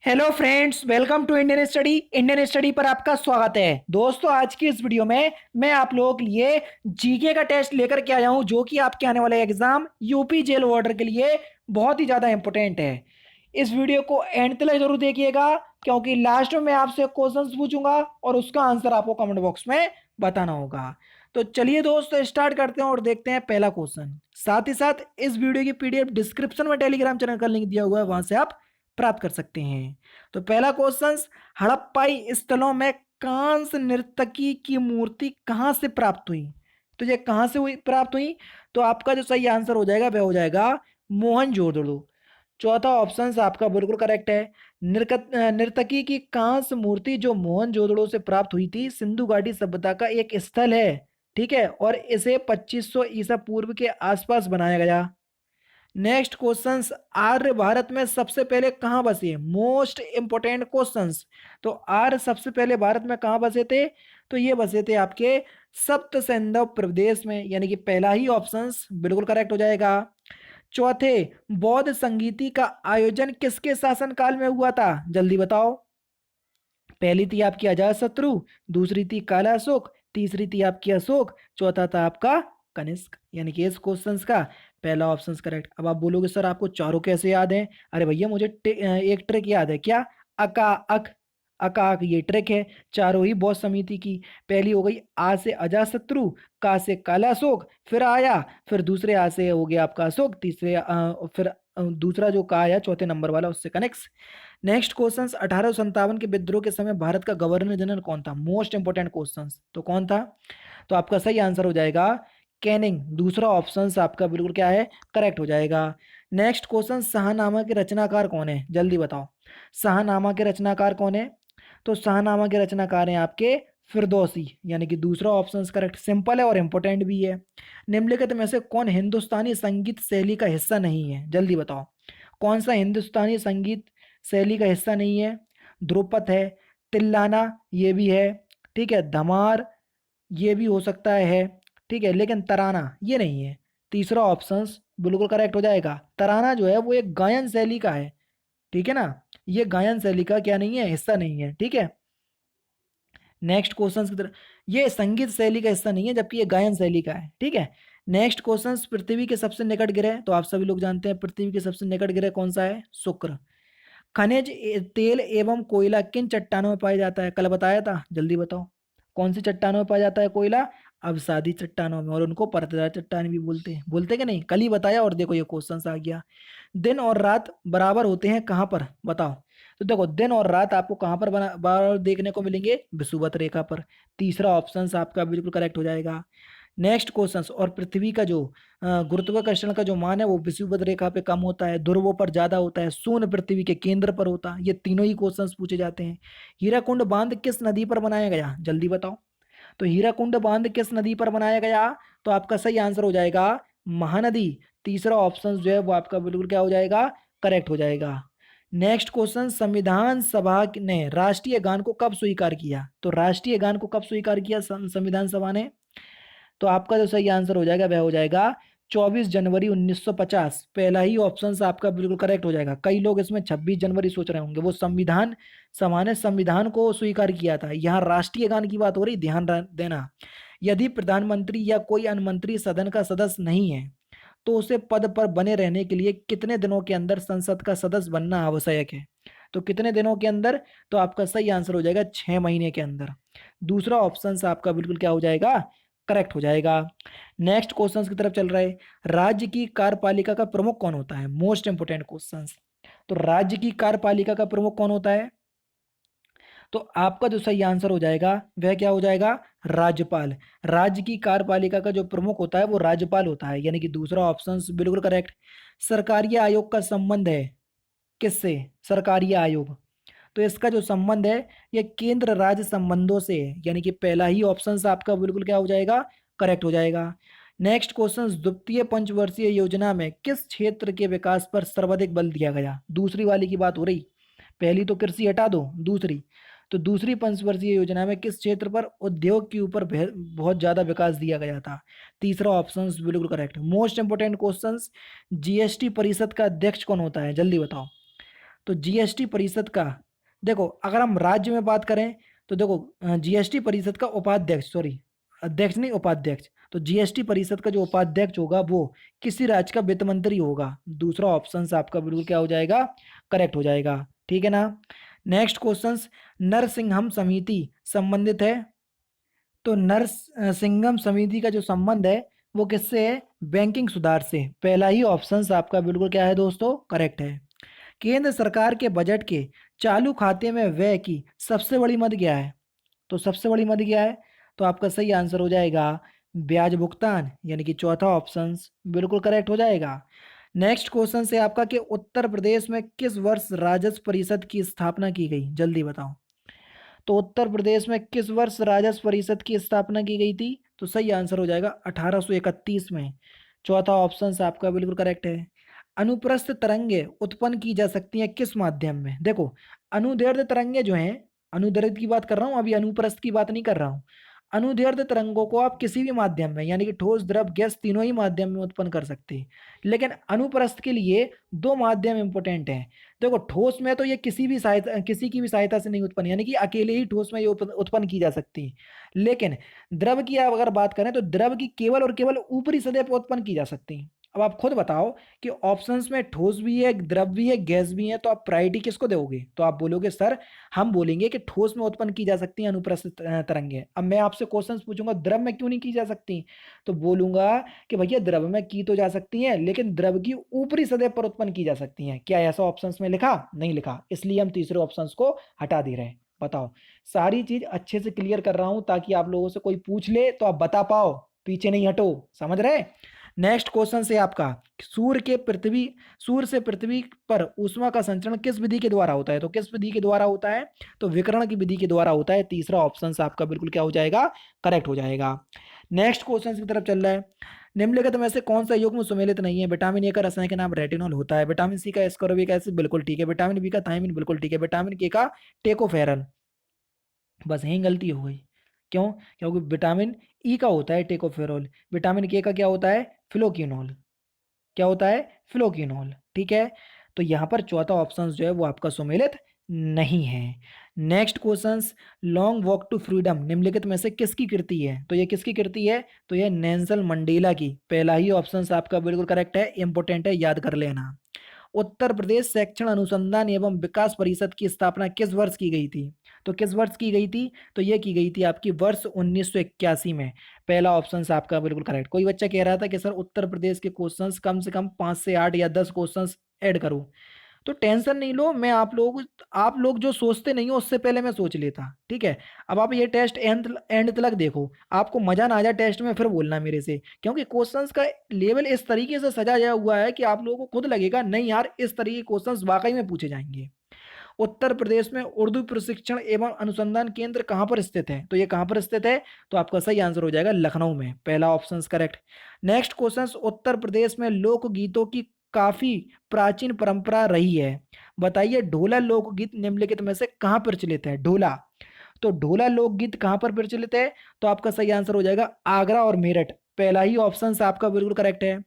Hello friends, welcome to Indian study पर आपका स्वागत है। दोस्तों, आज की इस वीडियो में मैं आप लोगों के लिए जीके का टेस्ट लेकर के आया हूं, जो कि आपके आने वाले एग्जाम यूपी जेल वार्डर के लिए बहुत ही ज़्यादा इंपॉर्टेंट है। इस वीडियो को एंड तक जरूर देखिएगा, क्योंकि लास्ट में मैं आपसे क्वेश्चंस पूछूंगा और उसका आंसर आपको कमेंट बॉक्स में बताना होगा। तो चलिए दोस्तों, स्टार्ट करते हैं और देखते हैं पहला क्वेश्चन। साथ ही साथ इस वीडियो की पीडीएफ डिस्क्रिप्शन में टेलीग्राम चैनल का लिंक दिया हुआ है, वहां से आप प्राप्त कर सकते हैं। तो पहला क्वेश्चन, हड़प्पाई स्थलों में कांस्य नर्तकी की मूर्ति कहां से प्राप्त हुई? तो ये कहां से हुई प्राप्त हुई? तो आपका जो सही आंसर हो जाएगा वह हो जाएगा मोहनजोदड़ो। चौथा ऑप्शन आपका बिल्कुल करेक्ट है। नर्तकी की कांस्य मूर्ति जो मोहनजोदड़ो से प्राप्त हुई थी, सिंधु घाटी सभ्यता का एक स्थल है। ठीक है, और इसे 2500 ईसा पूर्व के आसपास बनाया गया। नेक्स्ट क्वेश्चंस, आर्य भारत में सबसे पहले कहाँ बसे? Most important questions. तो आर्य सबसे पहले भारत में कहाँ बसे थे? तो ये बसे थे आपके सप्त सैंधव प्रदेश में, यानी कि पहला ही ऑप्शंस बिल्कुल करेक्ट हो जाएगा। चौथे, बौद्ध संगीति का आयोजन किसके शासनकाल में हुआ था? जल्दी बताओ। पहली थी आपकी अजातशत्रु, दूसरी थी काला अशोक, तीसरी थी आपकी अशोक, चौथा था आपका कनिष्क। यानी कि इस क्वेश्चंस का पहला ऑप्शन करेक्ट। अब आप बोलोगे सर आपको चारों कैसे याद हैं? अरे भैया, मुझे एक ट्रिक याद है। क्या? अका अक। अका अक ये ट्रिक है। चारों ही बौद्ध समिति की। पहली हो गई आ से अजातशत्रु, का से काला अशोक, फिर आया, फिर दूसरे आ से हो गया आपका अशोक, तीसरे फिर दूसरा जो का आया चौथे नंबर वाला, उससे कनेक्ट। नेक्स्ट क्वेश्चन, 1857 के विद्रोह के समय भारत का गवर्नर जनरल कौन था? Most important question. तो कौन था? तो आपका सही आंसर हो जाएगा कैनिंग। दूसरा ऑप्शन आपका बिल्कुल क्या है? करेक्ट हो जाएगा। नेक्स्ट क्वेश्चन, शाहनामा के रचनाकार कौन है? जल्दी बताओ। शाहनामा के रचनाकार कौन है? तो शाहनामा के रचनाकार हैं आपके फिरदौसी, यानी कि दूसरा ऑप्शन करेक्ट। सिंपल है और इंपॉर्टेंट भी है। निम्नलिखित में से कौन हिंदुस्तानी संगीत शैली का हिस्सा नहीं है? जल्दी बताओ। कौन सा हिंदुस्तानी संगीत शैली का हिस्सा नहीं है? ध्रुपद है, तिल्लाना ये भी है, ठीक है, धमार ये भी हो सकता है, ठीक है, लेकिन तराना ये नहीं है। तीसरा ऑप्शन बिल्कुल करेक्ट हो जाएगा। तराना जो है वो एक गायन शैली का है, ठीक है ना। ये गायन शैली का क्या नहीं है? हिस्सा नहीं है, ठीक है। नेक्स्ट क्वेश्चन की तरफ, ये संगीत शैली का हिस्सा नहीं है, जबकि ये गायन शैली का है, ठीक है। नेक्स्ट क्वेश्चन, पृथ्वी के सबसे निकट ग्रह, तो आप सभी लोग जानते हैं पृथ्वी के सबसे निकट ग्रह कौन सा है? शुक्र। खनिज तेल एवं कोयला किन चट्टानों में पाया जाता है? कल बताया था, जल्दी बताओ। कौन सी चट्टानों में पाया जाता है कोयला? अवसादी चट्टानों में, और उनको परतदार चट्टान भी बोलते हैं। बोलते कि नहीं? कल ही बताया, और देखो ये क्वेश्चन आ गया। दिन और रात बराबर होते हैं कहाँ पर? बताओ। तो देखो, दिन और रात आपको कहाँ पर बराबर देखने को मिलेंगे? विषुवत रेखा पर। तीसरा ऑप्शन आपका बिल्कुल करेक्ट हो जाएगा। नेक्स्ट क्वेश्चन, और पृथ्वी का जो गुरुत्वाकर्षण का जो मान है वो विषुवत रेखा पे कम होता है, ध्रुवों पर ज्यादा होता है, शून्य पृथ्वी के केंद्र पर होता है। ये तीनों ही क्वेश्चंस पूछे जाते हैं। हीराकुंड बांध किस नदी पर बनाया गया? जल्दी बताओ। तो हीराकुंड बांध किस नदी पर बनाया गया? तो आपका सही आंसर हो जाएगा महानदी। तीसरा ऑप्शन जो है वो आपका बिल्कुल क्या हो जाएगा? करेक्ट हो जाएगा। नेक्स्ट क्वेश्चन, संविधान सभा ने राष्ट्रीय गान को कब स्वीकार किया? तो राष्ट्रीय गान को कब स्वीकार किया संविधान सभा ने? तो आपका जो सही आंसर हो जाएगा वह हो जाएगा 24 जनवरी 1950। पहला ही ऑप्शन आपका बिल्कुल करेक्ट हो जाएगा। कई लोग इसमें 26 जनवरी सोच रहे होंगे, वो संविधान सभा ने संविधान को स्वीकार किया था। यहाँ राष्ट्रीय गान की बात हो रही, ध्यान देना। यदि प्रधानमंत्री या कोई अन्य मंत्री सदन का सदस्य नहीं है, तो उसे पद पर बने रहने के लिए कितने दिनों के अंदर संसद का सदस्य बनना आवश्यक है? तो कितने दिनों के अंदर? तो आपका सही आंसर हो जाएगा 6 महीने के अंदर। दूसरा ऑप्शन आपका बिल्कुल क्या हो जाएगा? करेक्ट हो जाएगा। नेक्स्ट क्वेश्चन की तरफ चल रहा है। राज्य की कार्यपालिका का प्रमुख कौन होता है? Most important question. तो राज्य की कार्यपालिका का प्रमुख कौन होता है? तो आपका जो सही आंसर हो जाएगा वह क्या हो जाएगा? राज्यपाल। राज्य की कार्यपालिका का जो प्रमुख होता है वो राज्यपाल होता है, यानी कि दूसरा ऑप्शन बिल्कुल करेक्ट। सरकारी आयोग का संबंध है किससे? सरकारी आयोग। तो इसका जो संबंध है ये केंद्र राज्य संबंधों से है, यानी कि पहला ही ऑप्शन आपका बिल्कुल क्या हो जाएगा? करेक्ट हो जाएगा। नेक्स्ट क्वेश्चन, द्वितीय पंचवर्षीय योजना में किस क्षेत्र के विकास पर सर्वाधिक बल दिया गया? दूसरी वाली की बात हो रही। पहली तो कृषि हटा दो, दूसरी। तो दूसरी पंचवर्षीय योजना में किस क्षेत्र पर? उद्योग के ऊपर बहुत ज्यादा विकास दिया गया था। तीसरा ऑप्शन बिल्कुल correct. Most important question, GST परिषद का अध्यक्ष कौन होता है? जल्दी बताओ। तो जीएसटी परिषद का, देखो अगर हम राज्य में बात करें तो देखो जीएसटी परिषद का उपाध्यक्ष, सॉरी अध्यक्ष नहीं उपाध्यक्ष, तो जीएसटी परिषद का जो उपाध्यक्ष होगा वो किसी राज्य का वित्त मंत्री होगा। दूसरा ऑप्शन आपका बिल्कुल क्या हो जाएगा, करेक्ट हो जाएगा। ठीक है ना। नेक्स्ट क्वेश्चन, नरसिंहम समिति संबंधित है। तो नरसिंहम समिति का जो संबंध है वो किससे है, बैंकिंग सुधार से। पहला ही ऑप्शन आपका बिल्कुल क्या है दोस्तों, करेक्ट है। केंद्र सरकार के बजट के चालू खाते में व्यय की सबसे बड़ी मद क्या है, तो सबसे बड़ी मद क्या है, तो आपका सही आंसर हो जाएगा ब्याज भुगतान, यानी कि चौथा ऑप्शन बिल्कुल करेक्ट हो जाएगा। नेक्स्ट क्वेश्चन से आपका कि उत्तर प्रदेश में किस वर्ष राजस्व परिषद की स्थापना की गई, जल्दी बताओ। तो उत्तर प्रदेश में किस वर्ष राजस्व परिषद की स्थापना की गई थी, तो सही आंसर हो जाएगा 1831 में। चौथा ऑप्शन आपका बिल्कुल करेक्ट है। अनुप्रस्थ तरंगे उत्पन्न की जा सकती हैं किस माध्यम में, देखो अनुदैर्ध्य तरंगे जो हैं, अनुदैर्ध्य की बात कर रहा हूं, अभी अनुप्रस्थ की बात नहीं कर रहा हूं। अनुदैर्ध्य तरंगों को आप किसी भी माध्यम में, यानी कि ठोस द्रव गैस तीनों ही माध्यम में उत्पन्न कर सकते हैं, लेकिन अनुप्रस्थ के लिए दो माध्यम इंपोर्टेंट हैं। देखो ठोस में तो ये किसी की भी सहायता से नहीं उत्पन्न, यानी कि अकेले ही ठोस में ये उत्पन्न की जा सकती है। लेकिन द्रव की आप अगर बात करें तो द्रव की केवल और केवल ऊपरी सतह पर उत्पन्न की जा सकती है। अब आप खुद बताओ कि ऑप्शंस में ठोस भी है, द्रव भी है, गैस भी है, तो आप प्रायोरिटी किसको दोगे, तो आप बोलोगे सर हम बोलेंगे कि ठोस में उत्पन्न की जा सकती है अनुप्रस्थ तरंगें। अब मैं आपसे क्वेश्चंस पूछूंगा द्रव में क्यों नहीं की जा सकती, तो बोलूंगा कि भैया द्रव में की तो जा सकती है लेकिन द्रव की ऊपरी सतह पर उत्पन्न की जा सकती हैं। क्या ऐसा ऑप्शंस में लिखा, नहीं लिखा, इसलिए हम तीसरे ऑप्शंस को हटा दे रहे हैं। बताओ, सारी चीज अच्छे से क्लियर कर रहा हूं ताकि आप लोगों से कोई पूछ ले तो आप बता पाओ, पीछे नहीं हटो, समझ रहे। नेक्स्ट क्वेश्चन से आपका सूर्य से पृथ्वी पर ऊष्मा का संचरण किस विधि के द्वारा होता है, तो किस विधि के द्वारा होता है, तो विकिरण की विधि के द्वारा होता है। तीसरा ऑप्शन आपका बिल्कुल क्या हो जाएगा, करेक्ट हो जाएगा। नेक्स्ट क्वेश्चन की तरफ चल रहा है, निम्नलिखित में से कौन सा युग्म सुमेलित नहीं है। विटामिन ए का रसायन का नाम रेटिनॉल होता है, विटामिन सी का एस्कॉर्बिक एसिड बिल्कुल ठीक है, विटामिन बी का थायमिन बिल्कुल ठीक है, विटामिन के का टेकोफेरल। बस यही गलती हो गई, क्यों, क्योंकि विटामिन ई का होता है टेकोफेरॉल, विटामिन के का क्या होता है फिलोक्विनोल, क्या होता है फिलोक्विनोल। ठीक है, तो यहां पर चौथा ऑप्शन जो है वो आपका सुमेलित नहीं है। Next question, long walk to freedom निम्नलिखित में से किसकी कृति है, तो ये किसकी कृति है, तो ये नेल्सन मंडेला की। पहला ही ऑप्शन आपका बिल्कुल करेक्ट है, इंपोर्टेंट है, याद कर लेना। उत्तर प्रदेश शैक्षण अनुसंधान एवं विकास परिषद की स्थापना किस वर्ष की गई थी, तो किस वर्ष की गई थी, तो ये की गई थी आपकी वर्ष 1981 में। पहला ऑप्शन आपका बिल्कुल करेक्ट। कोई बच्चा कह रहा था कि सर उत्तर प्रदेश के क्वेश्चंस कम से कम 5 से 8 या 10 क्वेश्चंस ऐड करूं, तो टेंशन नहीं लो, मैं आप लोग जो सोचते नहीं हो उससे पहले मैं सोच लेता। ठीक है, अब आप ये टेस्ट एंड एंड तक देखो, आपको मजा ना आ जाए टेस्ट में फिर बोलना मेरे से, क्योंकि क्वेश्चंस का लेवल इस तरीके से सजाया हुआ है कि आप लोगों को खुद लगेगा नहीं यार इस तरीके के क्वेश्चंस वाकई में पूछे जाएंगे। उत्तर प्रदेश में उर्दू प्रशिक्षण एवं अनुसंधान केंद्र कहाँ पर स्थित है, तो ये कहाँ पर स्थित है, तो आपका सही आंसर हो जाएगा लखनऊ में। पहला option correct. Next question, Uttar Pradesh में लोकगीतों की काफी प्राचीन परंपरा रही है, बताइए ढोला लोकगीत निम्नलिखित में से कहाँ प्रचलित है, ढोला। तो ढोला लोकगीत कहाँ पर प्रचलित है, तो आपका सही आंसर हो जाएगा आगरा और मेरठ। पहला ही ऑप्शन आपका बिल्कुल करेक्ट है।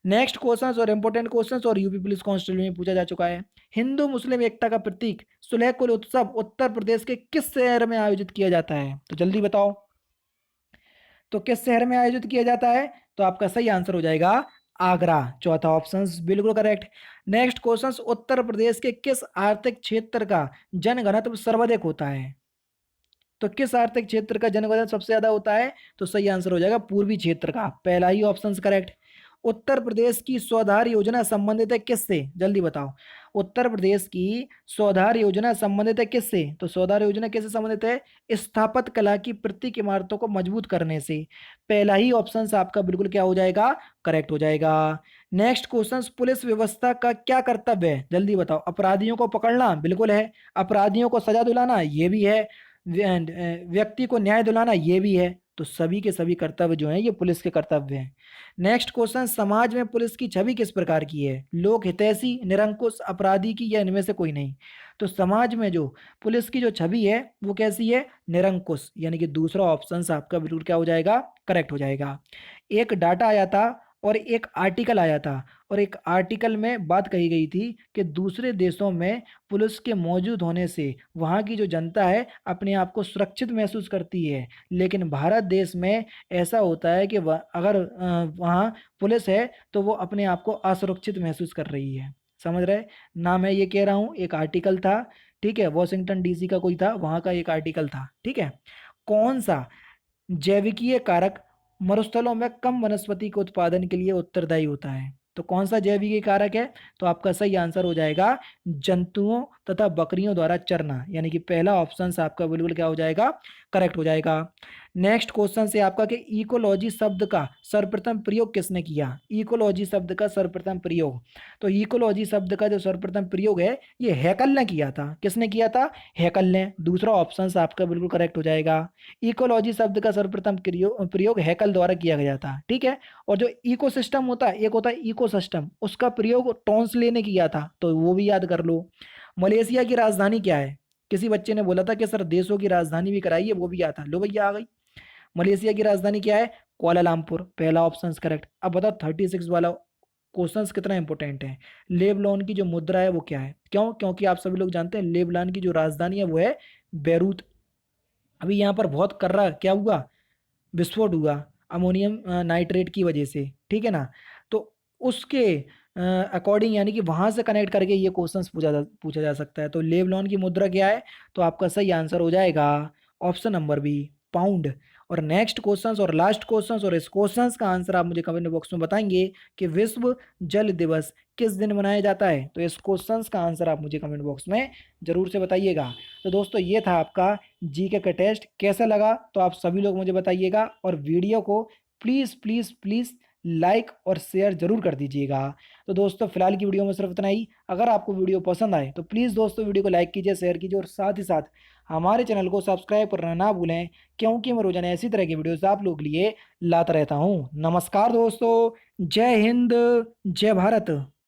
नेक्स्ट क्वेश्चन और इंपोर्टेंट क्वेश्चन और यूपी पुलिस कांस्टेबल में पूछा जा चुका है, हिंदू मुस्लिम एकता का प्रतीक सुलह कुल उत्सव उत्तर प्रदेश के किस शहर में आयोजित किया जाता है, तो जल्दी बताओ, तो किस शहर में आयोजित किया जाता है, तो आपका सही आंसर हो जाएगा आगरा। चौथा ऑप्शन बिल्कुल correct. Next question, Uttar Pradesh के किस आर्थिक क्षेत्र का जनघनत्व सर्वाधिक होता है, तो किस आर्थिक क्षेत्र का जनघनत्व सबसे ज्यादा होता है, तो सही आंसर हो जाएगा पूर्वी क्षेत्र का। पहला ही ऑप्शन करेक्ट। उत्तर प्रदेश की स्वधार योजना संबंधित है किससे, जल्दी बताओ, उत्तर प्रदेश की स्वधार योजना संबंधित है किससे, तो स्वधार योजना किससे संबंधित है, स्थापत्य कला की प्रतीक इमारतों को मजबूत करने से। पहला ही ऑप्शन आपका बिल्कुल क्या हो जाएगा, करेक्ट हो जाएगा। नेक्स्ट क्वेश्चन, पुलिस व्यवस्था का क्या कर्तव्य है, जल्दी बताओ, अपराधियों को पकड़ना बिल्कुल है, अपराधियों को सजा दिलाना ये भी है, व्यक्ति को न्याय दिलाना ये भी है, तो सभी के सभी कर्तव्य जो हैं ये पुलिस के कर्तव्य हैं। नेक्स्ट क्वेश्चन, समाज में पुलिस की छवि किस प्रकार की है, लोक हितैषी, निरंकुश, अपराधी की, या इनमें से कोई नहीं। तो समाज में जो पुलिस की जो छवि है वो कैसी है, निरंकुश, यानी कि दूसरा ऑप्शन आपका बिल्कुल क्या हो जाएगा, करेक्ट हो जाएगा। एक डाटा आया था और एक आर्टिकल आया था, और एक आर्टिकल में बात कही गई थी कि दूसरे देशों में पुलिस के मौजूद होने से वहाँ की जो जनता है अपने आप को सुरक्षित महसूस करती है, लेकिन भारत देश में ऐसा होता है कि अगर वहाँ पुलिस है तो वो अपने आप को असुरक्षित महसूस कर रही है। समझ रहे? ना मैं ये कह रहा हूँ, एक आर्टिकल था, ठीक है, वॉशिंगटन डीसी का कोई था, वहाँ का एक आर्टिकल था, ठीक है। कौन सा जैविकीय कारक मरुस्थलों में कम वनस्पति के उत्पादन के लिए उत्तरदायी होता है? तो कौन सा जैविकीय कारक है? तो आपका सही आंसर हो जाएगा जंतुओं तथा बकरियों द्वारा चरना, यानी कि पहला ऑप्शन आपका बिल्कुल क्या हो जाएगा, करेक्ट हो जाएगा। नेक्स्ट क्वेश्चन से आपका कि इकोलॉजी शब्द का सर्वप्रथम प्रयोग किसने किया? इकोलॉजी शब्द का सर्वप्रथम प्रयोग, तो इकोलॉजी शब्द का जो सर्वप्रथम प्रयोग है ये हैकल ने किया था। किसने किया था? हैकल ने। दूसरा ऑप्शन आपका बिल्कुल करेक्ट हो जाएगा। इकोलॉजी शब्द का सर्वप्रथम प्रयोग हैकल द्वारा किया गया था, ठीक है। और जो इकोसिस्टम होता है, एक होता है इकोसिस्टम, उसका प्रयोग टॉन्सले ने किया था, तो वो भी याद कर लो। मलेशिया की राजधानी क्या है? किसी बच्चे ने बोला था कि सर देशों की राजधानी भी कराइए, वो भी आता, लो भैया आ गई। मलेशिया की राजधानी क्या है? कुआलालंपुर, पहला ऑप्शन करेक्ट। अब बताओ 36 वाला क्वेश्चन कितना इंपॉर्टेंट है। लेबनान की जो मुद्रा है वो क्या है? क्यों? क्योंकि आप सभी लोग जानते हैं लेबनान की जो राजधानी है वो है बेरूत। अभी यहाँ पर बहुत कर रहा क्या हुआ, विस्फोट हुआ अमोनियम नाइट्रेट की वजह से, ठीक है ना। तो उसके अकॉर्डिंग यानी कि वहां से कनेक्ट करके ये क्वेश्चंस पूछा जा सकता है। तो लेबनान की मुद्रा क्या है? तो आपका सही आंसर हो जाएगा ऑप्शन नंबर बी, पाउंड। और नेक्स्ट क्वेश्चंस और लास्ट क्वेश्चंस, और इस क्वेश्चंस का आंसर आप मुझे कमेंट बॉक्स में बताएंगे कि विश्व जल दिवस किस दिन मनाया जाता है। तो इस क्वेश्चंस का आंसर आप मुझे कमेंट बॉक्स में जरूर से बताइएगा। तो दोस्तों ये था आपका जीके का टेस्ट, कैसा लगा तो आप सभी लोग मुझे बताइएगा, और वीडियो को प्लीज़ प्लीज़ प्लीज़ लाइक और शेयर जरूर कर दीजिएगा। तो दोस्तों फिलहाल की वीडियो में सिर्फ इतना ही। अगर आपको वीडियो पसंद आए तो प्लीज़ दोस्तों वीडियो को लाइक कीजिए, शेयर कीजिए, और साथ ही साथ हमारे चैनल को सब्सक्राइब करना ना भूलें, क्योंकि मैं रोजाना ऐसी तरह की वीडियोस आप लोग के लिए लाता रहता हूँ। नमस्कार दोस्तों, जय हिंद, जय भारत।